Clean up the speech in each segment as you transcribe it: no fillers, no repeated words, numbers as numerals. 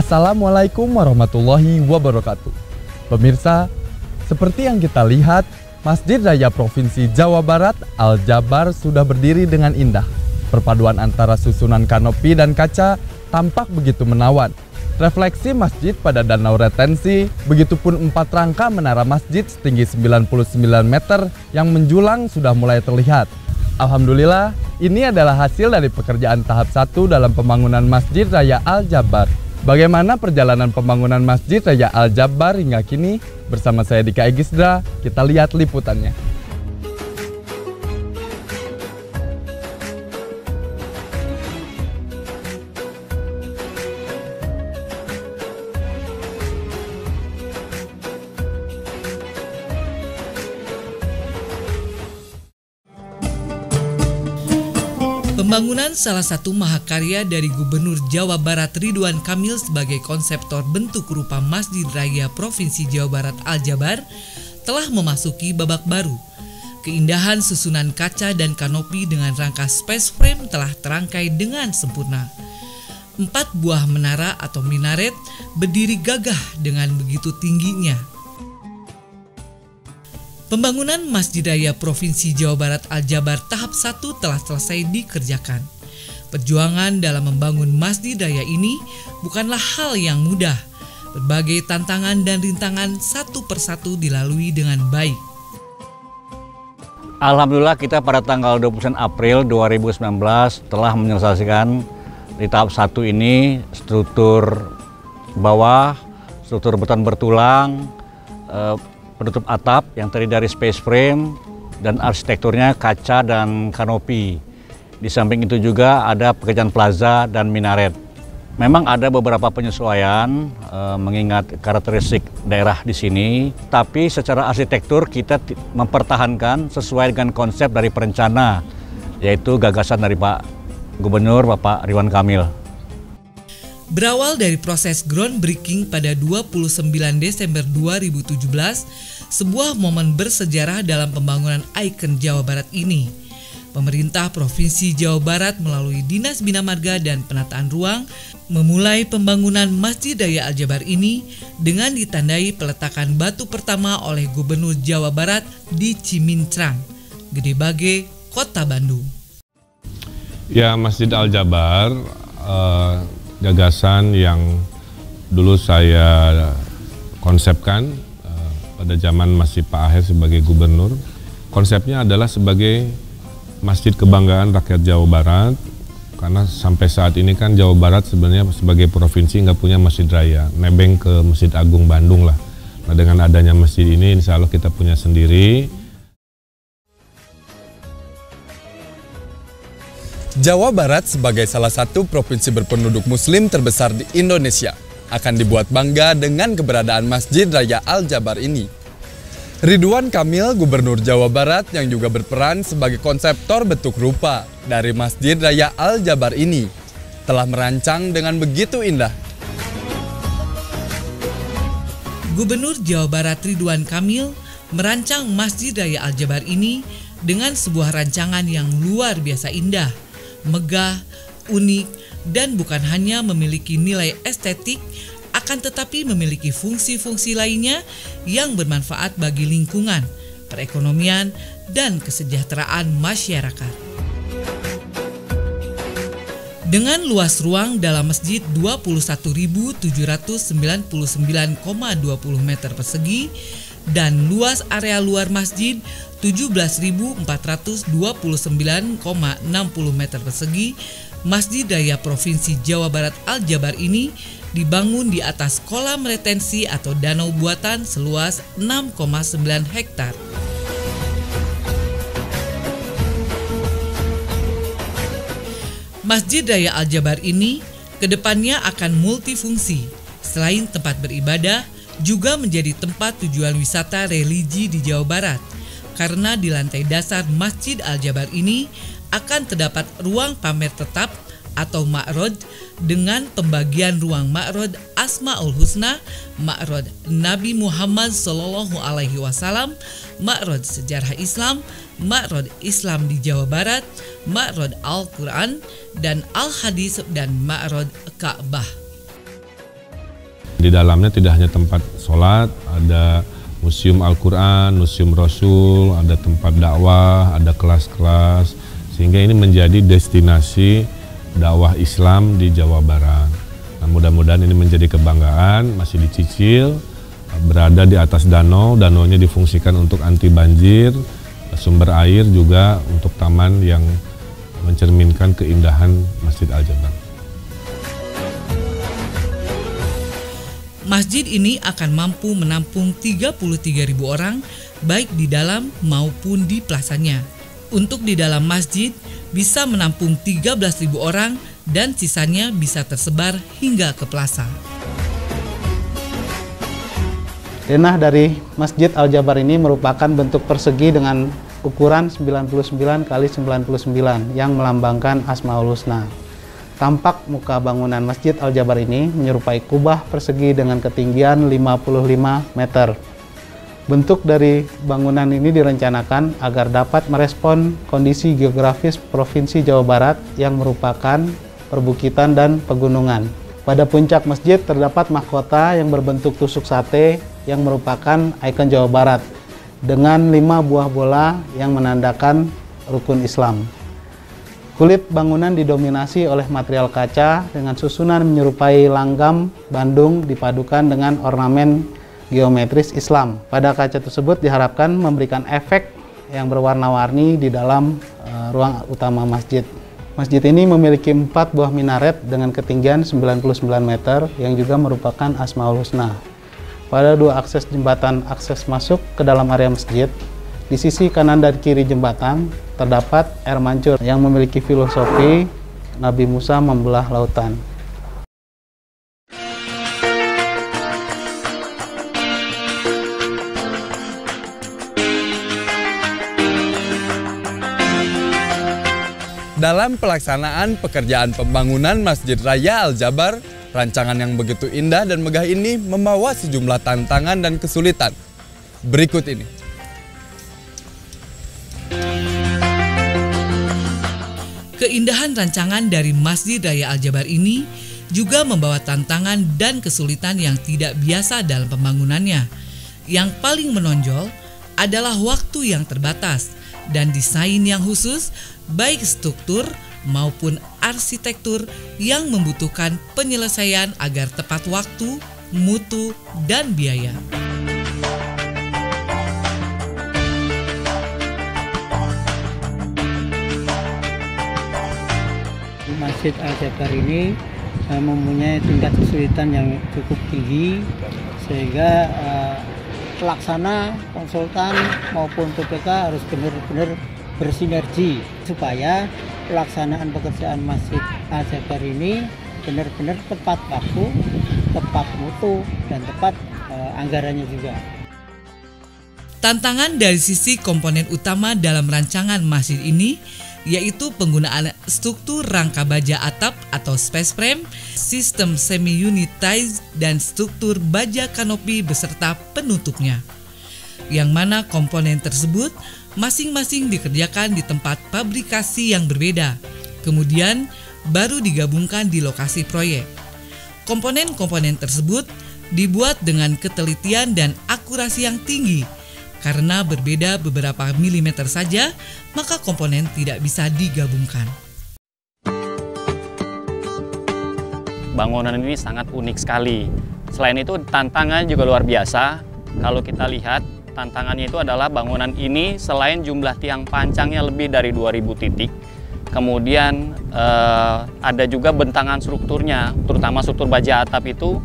Assalamualaikum warahmatullahi wabarakatuh. Pemirsa, seperti yang kita lihat, Masjid Raya Provinsi Jawa Barat Al-Jabar sudah berdiri dengan indah. Perpaduan antara susunan kanopi dan kaca tampak begitu menawan. Refleksi masjid pada danau retensi, begitupun 4 rangka menara masjid setinggi 99 meter yang menjulang sudah mulai terlihat. Alhamdulillah, ini adalah hasil dari pekerjaan tahap 1 dalam pembangunan Masjid Raya Al-Jabar. Bagaimana perjalanan pembangunan Masjid Raya Al-Jabar hingga kini? Bersama saya Dika Egisdra, kita lihat liputannya. Pembangunan salah satu mahakarya dari Gubernur Jawa Barat Ridwan Kamil sebagai konseptor bentuk rupa Masjid Raya Provinsi Jawa Barat Al-Jabar telah memasuki babak baru. Keindahan susunan kaca dan kanopi dengan rangka space frame telah terangkai dengan sempurna. 4 buah menara atau minaret berdiri gagah dengan begitu tingginya. Pembangunan Masjid Raya Provinsi Jawa Barat Al-Jabar tahap 1 telah selesai dikerjakan. Perjuangan dalam membangun Masjid Raya ini bukanlah hal yang mudah. Berbagai tantangan dan rintangan satu persatu dilalui dengan baik. Alhamdulillah kita pada tanggal 29 April 2019 telah menyelesaikan di tahap 1 ini struktur bawah, struktur beton bertulang, penutup atap yang terdiri dari space frame dan arsitekturnya kaca dan kanopi. Di samping itu juga ada pekerjaan plaza dan minaret. Memang ada beberapa penyesuaian mengingat karakteristik daerah di sini, tapi secara arsitektur kita mempertahankan sesuai dengan konsep dari perencana, yaitu gagasan dari Pak Gubernur Bapak Ridwan Kamil. Berawal dari proses groundbreaking pada 29 Desember 2017, sebuah momen bersejarah dalam pembangunan ikon Jawa Barat ini. Pemerintah Provinsi Jawa Barat melalui Dinas Bina Marga dan Penataan Ruang memulai pembangunan Masjid Raya Al-Jabar ini dengan ditandai peletakan batu pertama oleh Gubernur Jawa Barat di Cimincrang, Gede Bage, Kota Bandung. Ya, Masjid Al-Jabar gagasan yang dulu saya konsepkan pada zaman masih Pak Aher sebagai gubernur. Konsepnya adalah sebagai masjid kebanggaan rakyat Jawa Barat, karena sampai saat ini kan Jawa Barat sebenarnya sebagai provinsi nggak punya masjid raya, nebeng ke Masjid Agung Bandung lah. Nah, dengan adanya masjid ini insya Allah kita punya sendiri. Jawa Barat sebagai salah satu provinsi berpenduduk muslim terbesar di Indonesia akan dibuat bangga dengan keberadaan Masjid Raya Al-Jabar ini. Ridwan Kamil, Gubernur Jawa Barat yang juga berperan sebagai konseptor bentuk rupa dari Masjid Raya Al-Jabar ini, telah merancang dengan begitu indah. Gubernur Jawa Barat Ridwan Kamil merancang Masjid Raya Al-Jabar ini dengan sebuah rancangan yang luar biasa indah, megah, unik, dan bukan hanya memiliki nilai estetik, akan tetapi memiliki fungsi-fungsi lainnya yang bermanfaat bagi lingkungan, perekonomian, dan kesejahteraan masyarakat. Dengan luas ruang dalam masjid 21.799,20 meter persegi dan luas area luar masjid 17.429,60 meter persegi, Masjid Raya Provinsi Jawa Barat Al-Jabar ini dibangun di atas kolam retensi atau danau buatan seluas 6,9 hektar. Masjid Raya Al-Jabar ini kedepannya akan multifungsi. Selain tempat beribadah, juga menjadi tempat tujuan wisata religi di Jawa Barat. Karena di lantai dasar Masjid Al-Jabar ini akan terdapat ruang pamer tetap atau ma'rod dengan pembagian ruang ma'rod Asmaul Husna, ma'rod Nabi Muhammad SAW, ma'rod sejarah Islam, ma'rod Islam di Jawa Barat, ma'rod Al-Quran dan Al-Hadis, dan ma'rod Ka'bah. Di dalamnya tidak hanya tempat sholat, ada museum Al-Quran, museum Rasul, ada tempat dakwah, ada kelas-kelas, sehingga ini menjadi destinasi dakwah Islam di Jawa Barat. Nah, mudah-mudahan ini menjadi kebanggaan, masih dicicil, berada di atas danau, danaunya difungsikan untuk anti banjir, sumber air juga untuk taman yang mencerminkan keindahan Masjid Al-Jabar. Masjid ini akan mampu menampung 33.000 orang baik di dalam maupun di plasanya. Untuk di dalam masjid bisa menampung 13.000 orang dan sisanya bisa tersebar hingga ke plaza. Denah dari Masjid Al-Jabar ini merupakan bentuk persegi dengan ukuran 99 x 99 yang melambangkan Asmaul Husna. Tampak muka bangunan Masjid Al-Jabar ini menyerupai kubah persegi dengan ketinggian 55 meter. Bentuk dari bangunan ini direncanakan agar dapat merespon kondisi geografis Provinsi Jawa Barat yang merupakan perbukitan dan pegunungan. Pada puncak masjid terdapat mahkota yang berbentuk tusuk sate yang merupakan ikon Jawa Barat dengan 5 buah bola yang menandakan rukun Islam. Kulit bangunan didominasi oleh material kaca dengan susunan menyerupai langgam Bandung dipadukan dengan ornamen geometris Islam. Pada kaca tersebut diharapkan memberikan efek yang berwarna-warni di dalam ruang utama masjid. Masjid ini memiliki 4 buah minaret dengan ketinggian 99 meter yang juga merupakan Asmaul Husna. Pada 2 akses jembatan akses masuk ke dalam area masjid, di sisi kanan dan kiri jembatan terdapat air mancur yang memiliki filosofi Nabi Musa membelah lautan. Dalam pelaksanaan pekerjaan pembangunan Masjid Raya Al-Jabar, rancangan yang begitu indah dan megah ini membawa sejumlah tantangan dan kesulitan. Berikut ini. Keindahan rancangan dari Masjid Raya Al-Jabar ini juga membawa tantangan dan kesulitan yang tidak biasa dalam pembangunannya. Yang paling menonjol adalah waktu yang terbatas dan desain yang khusus, baik struktur maupun arsitektur yang membutuhkan penyelesaian agar tepat waktu, mutu, dan biaya. Masjid Al-Jabar ini mempunyai tingkat kesulitan yang cukup tinggi sehingga pelaksana, konsultan maupun PPK harus benar-benar bersinergi supaya pelaksanaan pekerjaan Masjid Al-Jabar ini benar-benar tepat waktu, tepat mutu, dan tepat anggarannya juga. Tantangan dari sisi komponen utama dalam rancangan masjid ini yaitu penggunaan struktur rangka baja atap atau space frame, sistem semi-unitized, dan struktur baja kanopi beserta penutupnya. Yang mana komponen tersebut masing-masing dikerjakan di tempat pabrikasi yang berbeda, kemudian baru digabungkan di lokasi proyek. Komponen-komponen tersebut dibuat dengan ketelitian dan akurasi yang tinggi. Karena berbeda beberapa milimeter saja, maka komponen tidak bisa digabungkan. Bangunan ini sangat unik sekali. Selain itu tantangan juga luar biasa. Kalau kita lihat tantangannya itu adalah bangunan ini selain jumlah tiang pancangnya lebih dari 2000 titik, kemudian ada juga bentangan strukturnya, terutama struktur baja atap itu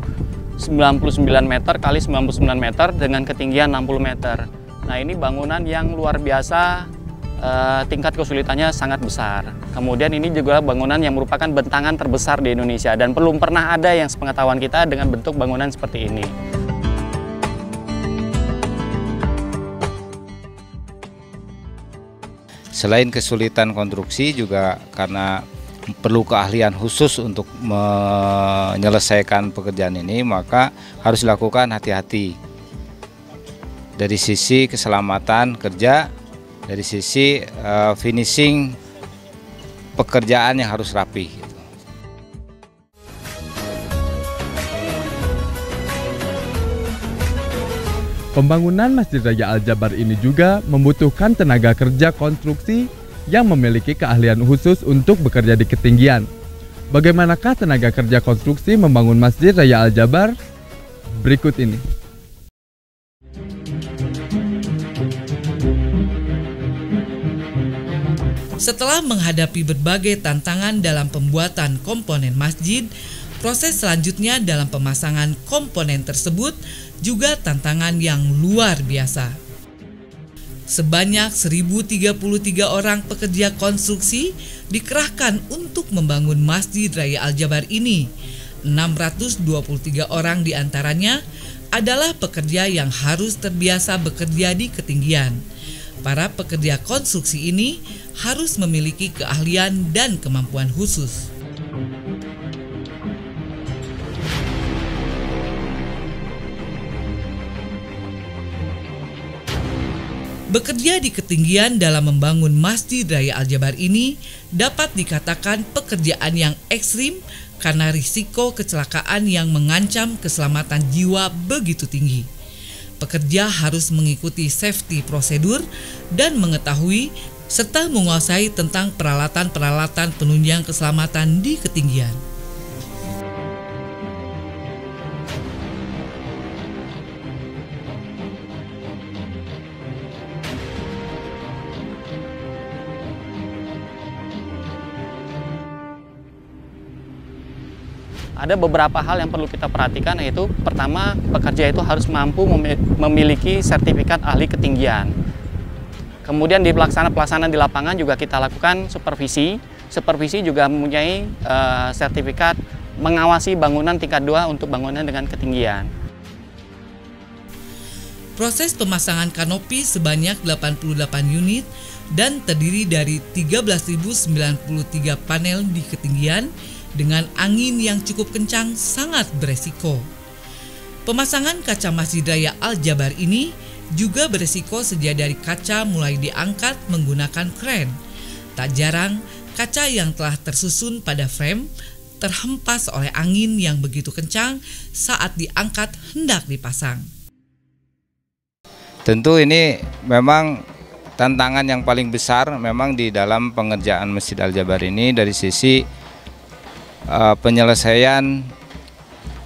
99 meter kali 99 meter dengan ketinggian 60 meter. Nah, ini bangunan yang luar biasa, tingkat kesulitannya sangat besar. Kemudian ini juga bangunan yang merupakan bentangan terbesar di Indonesia dan belum pernah ada yang sepengetahuan kita dengan bentuk bangunan seperti ini. Selain kesulitan konstruksi juga karena perlu keahlian khusus untuk menyelesaikan pekerjaan ini, maka harus dilakukan hati-hati. Dari sisi keselamatan kerja, dari sisi finishing pekerjaan yang harus rapi. Pembangunan Masjid Raya Al-Jabar ini juga membutuhkan tenaga kerja konstruksi yang memiliki keahlian khusus untuk bekerja di ketinggian. Bagaimanakah tenaga kerja konstruksi membangun Masjid Raya Al-Jabar? Berikut ini. Setelah menghadapi berbagai tantangan dalam pembuatan komponen masjid, proses selanjutnya dalam pemasangan komponen tersebut juga tantangan yang luar biasa. Sebanyak 1.033 orang pekerja konstruksi dikerahkan untuk membangun Masjid Raya Al-Jabar ini. 623 orang diantaranya adalah pekerja yang harus terbiasa bekerja di ketinggian. Para pekerja konstruksi ini harus memiliki keahlian dan kemampuan khusus. Bekerja di ketinggian dalam membangun Masjid Raya Al-Jabar ini dapat dikatakan pekerjaan yang ekstrim karena risiko kecelakaan yang mengancam keselamatan jiwa begitu tinggi. Pekerja harus mengikuti safety prosedur dan mengetahui serta menguasai tentang peralatan-peralatan penunjang keselamatan di ketinggian. Ada beberapa hal yang perlu kita perhatikan, yaitu pertama, pekerja itu harus mampu memiliki sertifikat ahli ketinggian. Kemudian di pelaksanaan di lapangan juga kita lakukan supervisi. Supervisi juga mempunyai sertifikat mengawasi bangunan tingkat 2 untuk bangunan dengan ketinggian. Proses pemasangan kanopi sebanyak 88 unit dan terdiri dari 13.093 panel di ketinggian dengan angin yang cukup kencang sangat beresiko. Pemasangan kaca Masjid Raya Al-Jabar ini juga beresiko sejak dari kaca mulai diangkat menggunakan kren. Tak jarang kaca yang telah tersusun pada frame terhempas oleh angin yang begitu kencang saat diangkat hendak dipasang. Tentu ini memang tantangan yang paling besar memang di dalam pengerjaan Masjid Al-Jabar ini dari sisi penyelesaian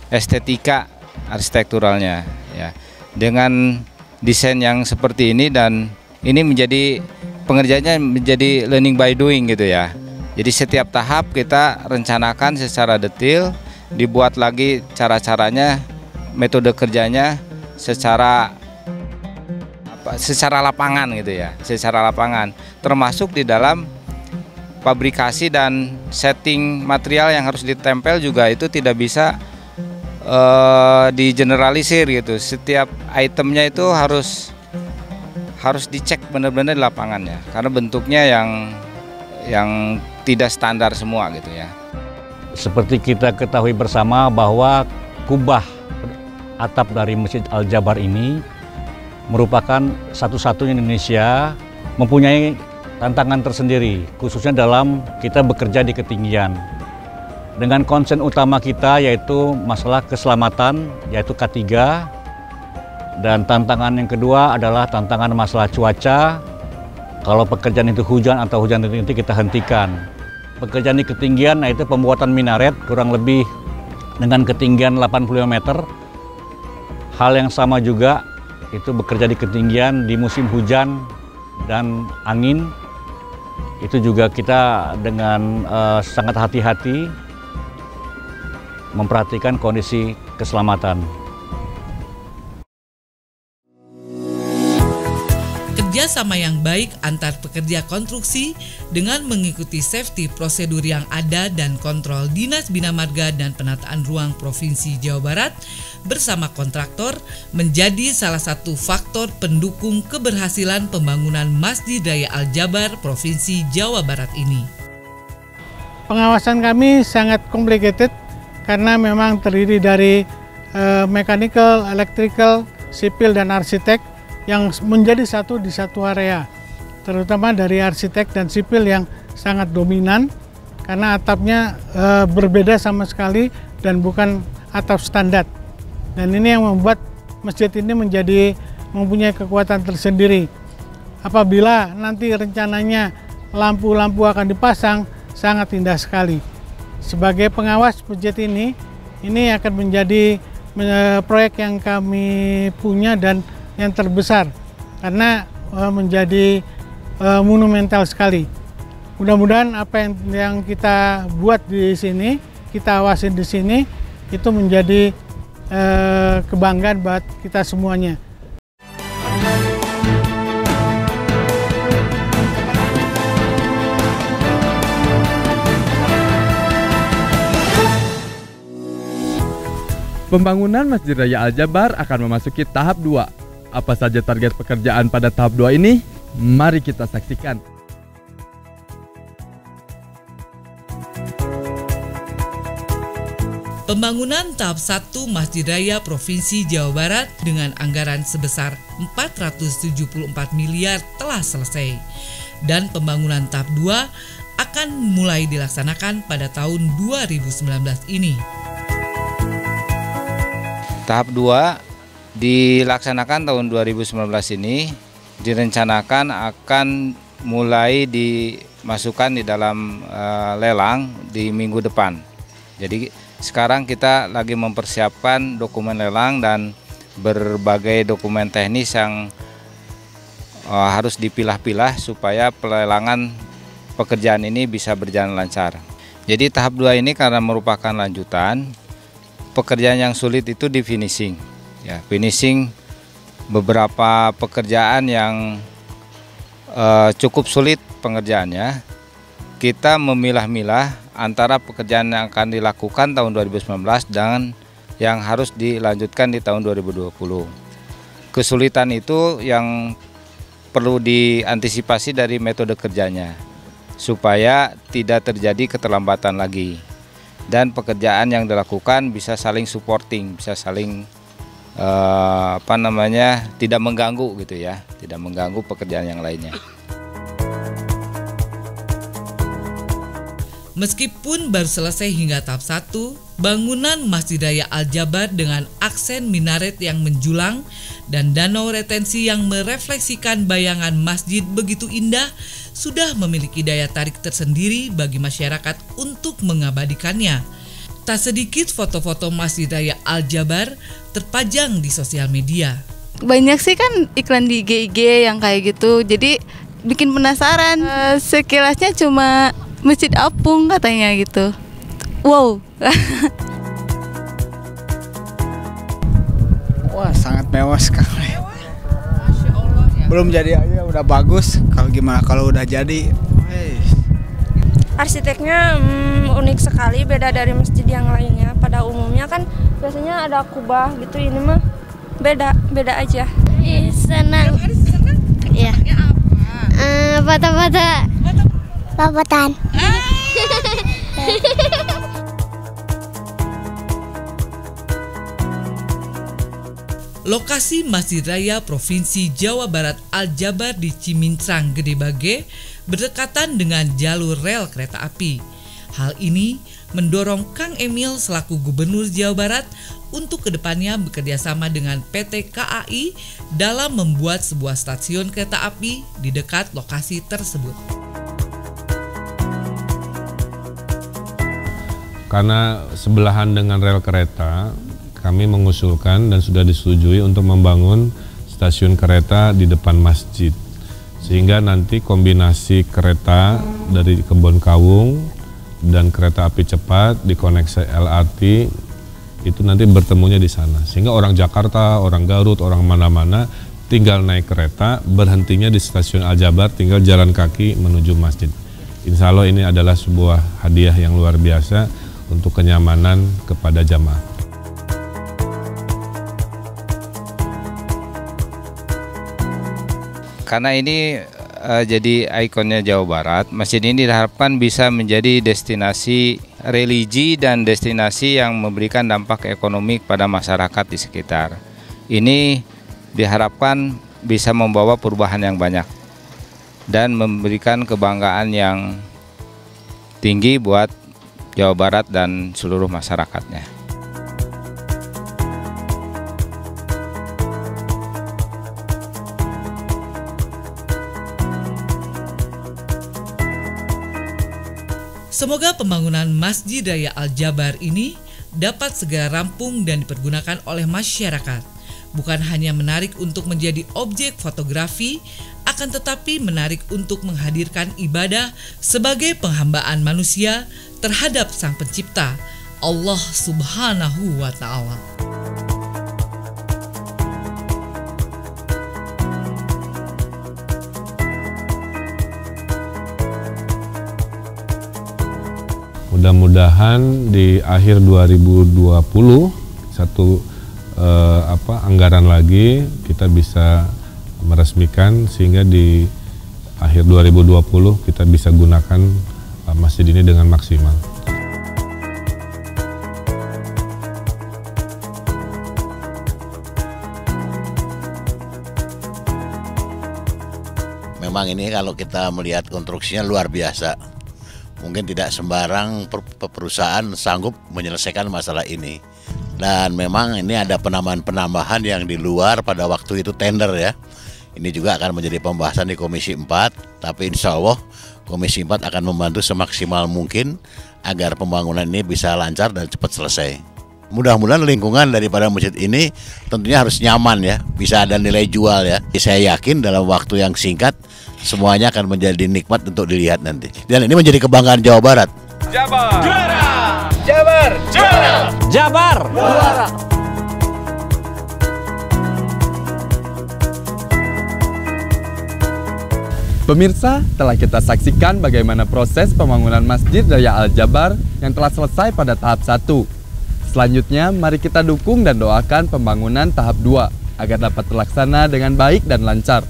estetika arsitekturalnya ya. Dengan desain yang seperti ini, dan ini menjadi pengerjaannya menjadi learning by doing gitu ya. Jadi setiap tahap kita rencanakan secara detail, dibuat lagi cara-caranya, metode kerjanya secara lapangan gitu ya, secara lapangan, termasuk di dalam fabrikasi dan setting material yang harus ditempel juga itu tidak bisa digeneralisir gitu. Setiap itemnya itu harus dicek benar-benar di lapangannya, karena bentuknya yang tidak standar semua gitu ya. Seperti kita ketahui bersama bahwa kubah atap dari Masjid Al-Jabar ini merupakan satu-satunya di Indonesia mempunyai tantangan tersendiri, khususnya dalam kita bekerja di ketinggian. Dengan konsen utama kita yaitu masalah keselamatan, yaitu K3, dan tantangan yang kedua adalah tantangan masalah cuaca. Kalau pekerjaan itu hujan atau hujan itu kita hentikan. Pekerjaan di ketinggian yaitu pembuatan minaret kurang lebih dengan ketinggian 85 meter. Hal yang sama juga itu bekerja di ketinggian di musim hujan dan angin. Itu juga kita dengan sangat hati-hati memperhatikan kondisi keselamatan. Kerjasama yang baik antar pekerja konstruksi dengan mengikuti safety prosedur yang ada dan kontrol Dinas Bina Marga dan Penataan Ruang Provinsi Jawa Barat bersama kontraktor menjadi salah satu faktor pendukung keberhasilan pembangunan Masjid Raya Al-Jabar Provinsi Jawa Barat ini. Pengawasan kami sangat complicated karena memang terdiri dari mechanical, electrical, sipil, dan arsitek yang menjadi satu di satu area, terutama dari arsitek dan sipil yang sangat dominan karena atapnya berbeda sama sekali dan bukan atap standar. Dan ini yang membuat masjid ini menjadi mempunyai kekuatan tersendiri. Apabila nanti rencananya lampu-lampu akan dipasang, sangat indah sekali. Sebagai pengawas masjid ini akan menjadi proyek yang kami punya dan yang terbesar karena menjadi monumental sekali. Mudah-mudahan apa yang kita buat di sini, kita awasin di sini, itu menjadi kebanggaan buat kita semuanya. Pembangunan Masjid Raya Al-Jabar akan memasuki tahap 2. Apa saja target pekerjaan pada tahap 2 ini? Mari kita saksikan. Pembangunan tahap 1 Masjid Raya Provinsi Jawa Barat dengan anggaran sebesar 474 miliar telah selesai. Dan pembangunan tahap 2 akan mulai dilaksanakan pada tahun 2019 ini. Tahap 2 dilaksanakan tahun 2019 ini, direncanakan akan mulai dimasukkan di dalam lelang di minggu depan. Jadi sekarang kita lagi mempersiapkan dokumen lelang dan berbagai dokumen teknis yang harus dipilah-pilah supaya pelelangan pekerjaan ini bisa berjalan lancar. Jadi tahap 2 ini karena merupakan lanjutan, pekerjaan yang sulit itu di finishing. Ya, finishing beberapa pekerjaan yang cukup sulit pengerjaannya. Kita memilah-milah antara pekerjaan yang akan dilakukan tahun 2019 dan yang harus dilanjutkan di tahun 2020. Kesulitan itu yang perlu diantisipasi dari metode kerjanya supaya tidak terjadi keterlambatan lagi. Dan pekerjaan yang dilakukan bisa saling supporting, bisa saling tidak mengganggu gitu ya, tidak mengganggu pekerjaan yang lainnya. Meskipun baru selesai hingga tahap 1, bangunan Masjid Raya Al-Jabar dengan aksen minaret yang menjulang dan danau retensi yang merefleksikan bayangan masjid begitu indah sudah memiliki daya tarik tersendiri bagi masyarakat untuk mengabadikannya. Tak sedikit foto-foto Masjid Raya Al-Jabar terpajang di sosial media. Banyak sih kan iklan di IG yang kayak gitu, jadi bikin penasaran. Sekilasnya cuma masjid apung katanya gitu. Wow. Wah, sangat mewah sekali. Belum jadi aja udah bagus. Kalau gimana kalau udah jadi? Arsiteknya unik sekali, beda dari masjid yang lainnya. Pada umumnya kan biasanya ada kubah gitu, ini mah beda aja. Senang. Iya. Foto-foto. Fototan. Lokasi Masjid Raya Provinsi Jawa Barat Al-Jabar di Cimincrang, Gede Bage berdekatan dengan jalur rel kereta api. Hal ini mendorong Kang Emil selaku Gubernur Jawa Barat untuk kedepannya bekerjasama dengan PT KAI dalam membuat sebuah stasiun kereta api di dekat lokasi tersebut. Karena sebelahan dengan rel kereta, kami mengusulkan dan sudah disetujui untuk membangun stasiun kereta di depan masjid. Sehingga nanti kombinasi kereta dari Kebon Kawung dan kereta api cepat dikoneksi LRT itu nanti bertemunya di sana. Sehingga orang Jakarta, orang Garut, orang mana-mana tinggal naik kereta, berhentinya di stasiun Al-Jabar, tinggal jalan kaki menuju masjid. Insya Allah ini adalah sebuah hadiah yang luar biasa untuk kenyamanan kepada jamaah. Karena ini jadi ikonnya Jawa Barat, masjid ini diharapkan bisa menjadi destinasi religi dan destinasi yang memberikan dampak ekonomi kepada masyarakat di sekitar. Ini diharapkan bisa membawa perubahan yang banyak dan memberikan kebanggaan yang tinggi buat Jawa Barat dan seluruh masyarakatnya. Semoga pembangunan Masjid Raya Al-Jabar ini dapat segera rampung dan dipergunakan oleh masyarakat. Bukan hanya menarik untuk menjadi objek fotografi, akan tetapi menarik untuk menghadirkan ibadah sebagai penghambaan manusia terhadap Sang Pencipta, Allah Subhanahu wa Ta'ala. Mudah-mudahan di akhir 2020 anggaran lagi kita bisa meresmikan sehingga di akhir 2020 kita bisa gunakan masjid ini dengan maksimal. Memang ini kalau kita melihat konstruksinya luar biasa. Mungkin tidak sembarang perusahaan sanggup menyelesaikan masalah ini. Dan memang ini ada penambahan-penambahan yang di luar pada waktu itu tender ya. Ini juga akan menjadi pembahasan di Komisi 4. Tapi insya Allah Komisi 4 akan membantu semaksimal mungkin agar pembangunan ini bisa lancar dan cepat selesai. Mudah-mudahan lingkungan daripada masjid ini tentunya harus nyaman ya, bisa ada nilai jual ya. Saya yakin dalam waktu yang singkat semuanya akan menjadi nikmat untuk dilihat nanti. Dan ini menjadi kebanggaan Jawa Barat. Jabar juara! Jabar juara! Jabar juara! Pemirsa, telah kita saksikan bagaimana proses pembangunan Masjid Raya Al-Jabar yang telah selesai pada tahap 1. Selanjutnya, mari kita dukung dan doakan pembangunan tahap 2 agar dapat terlaksana dengan baik dan lancar.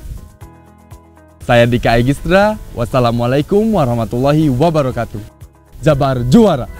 Saya Dika Egistra, wassalamualaikum warahmatullahi wabarakatuh. Jabar juara!